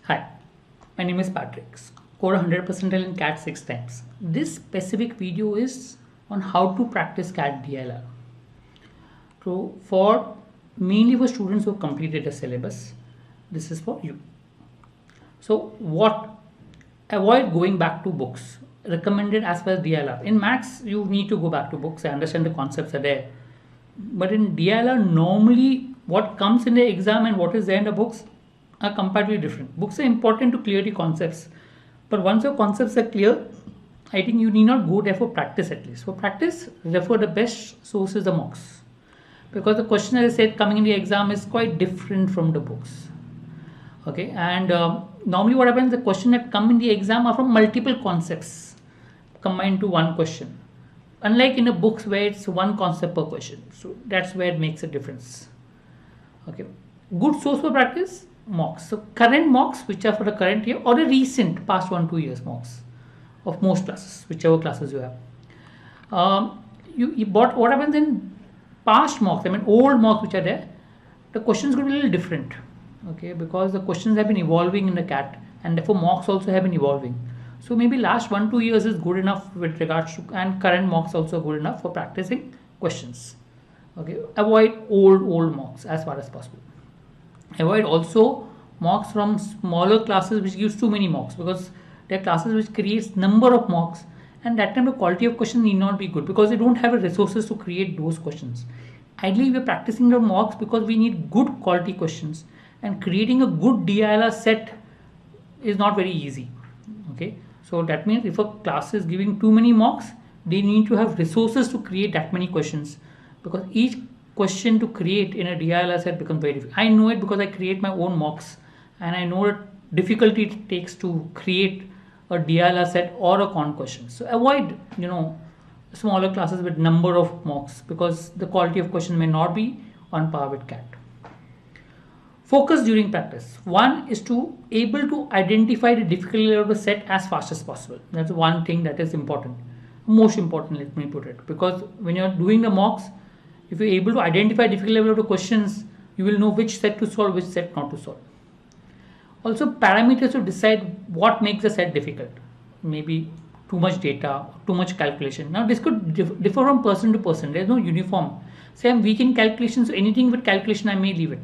Hi, my name is Patrick. Score 100% in CAT 6 times. This specific video is on how to practice CAT DILR. So for mainly for students who have completed the syllabus, this is for you. So avoid going back to books. Recommended as per DILR. In maths, you need to go back to books. I understand the concepts are there. But in DILR, normally what comes in the exam and what is there in the books are completely different. Books are important to clear the concepts, but once your concepts are clear, I think you need not go there for practice at least. For practice, refer the best sources, the mocks, because the question, as I said, coming in the exam is quite different from the books. Okay, and normally what happens, the question that come in the exam are from multiple concepts combined to one question. Unlike in the books where it's one concept per question, so that's where it makes a difference. Okay, good source for practice, mocks. So current mocks, which are for the current year, or the recent past 1-2 years mocks of most classes, whichever classes you have. But what happens in past mocks, I mean old mocks which are there, the questions could be a little different. Okay, because the questions have been evolving in the CAT, and therefore mocks also have been evolving. So maybe last 1-2 years is good enough with regards to, and current mocks also good enough for practicing questions. Okay, avoid old mocks as far as possible. Avoid also mocks from smaller classes which gives too many mocks, because there are classes which creates number of mocks, and that time the quality of question need not be good because they don't have the resources to create those questions. Ideally, we are practicing the mocks because we need good quality questions, and creating a good DILR set is not very easy. Okay, so that means if a class is giving too many mocks, they need to have resources to create that many questions, because each question to create in a DILR set becomes very difficult. I know it because I create my own mocks, and I know the difficulty it takes to create a DILR set or a con question. So avoid smaller classes with number of mocks, because the quality of question may not be on par with CAT. Focus during practice. One is to able to identify the difficulty level of the set as fast as possible. That's one thing that is important. Most important, let me put it, because when you're doing the mocks, if you're able to identify difficulty level of the questions, you will know which set to solve, which set not to solve. Also, parameters to decide what makes the set difficult. Maybe too much data, too much calculation. Now, this could differ from person to person. There's no uniform. Say I'm weak in calculation, so anything with calculation I may leave it.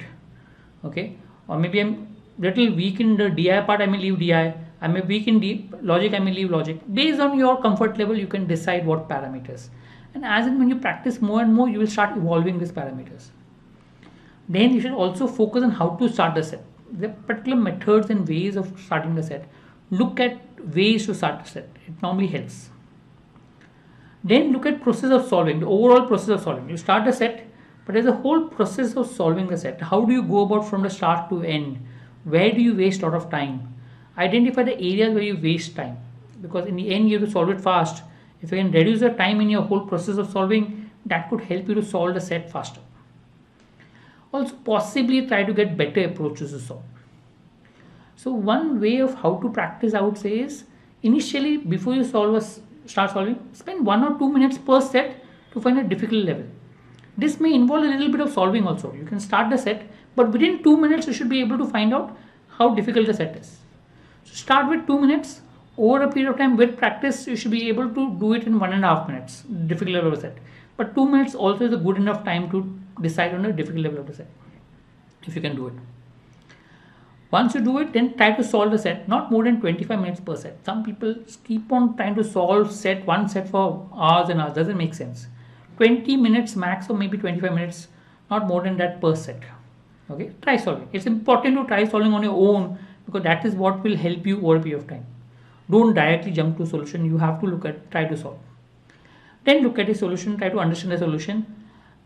Okay, or maybe I'm little weak in the DI part, I may leave DI. I may weak in logic, I may leave logic. Based on your comfort level, you can decide what parameters. And as and when you practice more and more, you will start evolving these parameters. Then you should also focus on how to start the set. There are particular methods and ways of starting the set. Look at ways to start the set. It normally helps. Then look at process of solving, the overall process of solving. You start the set, but there's a whole process of solving the set. How do you go about from the start to end? Where do you waste a lot of time? Identify the areas where you waste time, because in the end you have to solve it fast. If you can reduce the time in your whole process of solving, that could help you to solve the set faster. Also, possibly try to get better approaches to solve. So one way of how to practice, I would say, is initially before you start solving, spend 1 or 2 minutes per set to find a difficult level. This may involve a little bit of solving also. You can start the set, but within 2 minutes you should be able to find out how difficult the set is. So start with 2 minutes. Over a period of time with practice, you should be able to do it in 1.5 minutes, difficult level of the set. But 2 minutes also is a good enough time to decide on the difficult level of the set, if you can do it. Once you do it, then try to solve the set, not more than 25 minutes per set. Some people keep on trying to solve one set for hours and hours. Doesn't make sense. 20 minutes max, or maybe 25 minutes, not more than that per set. Okay, try solving. It's important to try solving on your own, because that is what will help you over a period of time. Don't directly jump to solution. You have to try to solve. Then look at the solution, try to understand the solution.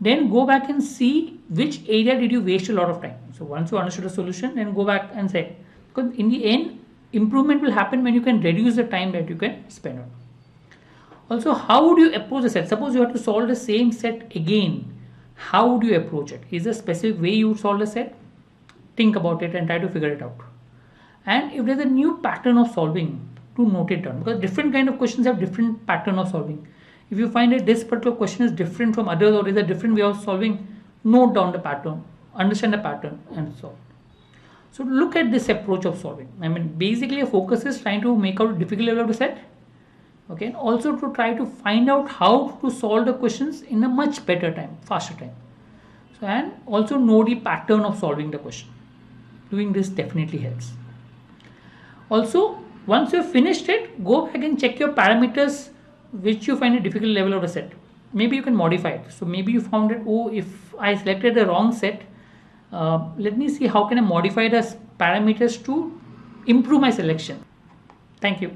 Then go back and see which area did you waste a lot of time. So once you understood the solution, then go back and say, because in the end, improvement will happen when you can reduce the time that you can spend on. Also, how would you approach the set? Suppose you have to solve the same set again. How would you approach it? Is there a specific way you would solve the set? Think about it and try to figure it out. And if there's a new pattern of solving, to note it down, because different kind of questions have different pattern of solving. If you find that this particular question is different from others, or is a different way of solving, note down the pattern, understand the pattern, and solve. So look at this approach of solving. I mean, basically, a focus is trying to make out a difficult level of the set. Okay, and also to try to find out how to solve the questions in a much better time, faster time. So, and also know the pattern of solving the question. Doing this definitely helps. Also, once you've finished it, go back and check your parameters which you find a difficult level of the set. Maybe you can modify it. So maybe you found that, oh, if I selected the wrong set, let me see how can I modify the parameters to improve my selection. Thank you.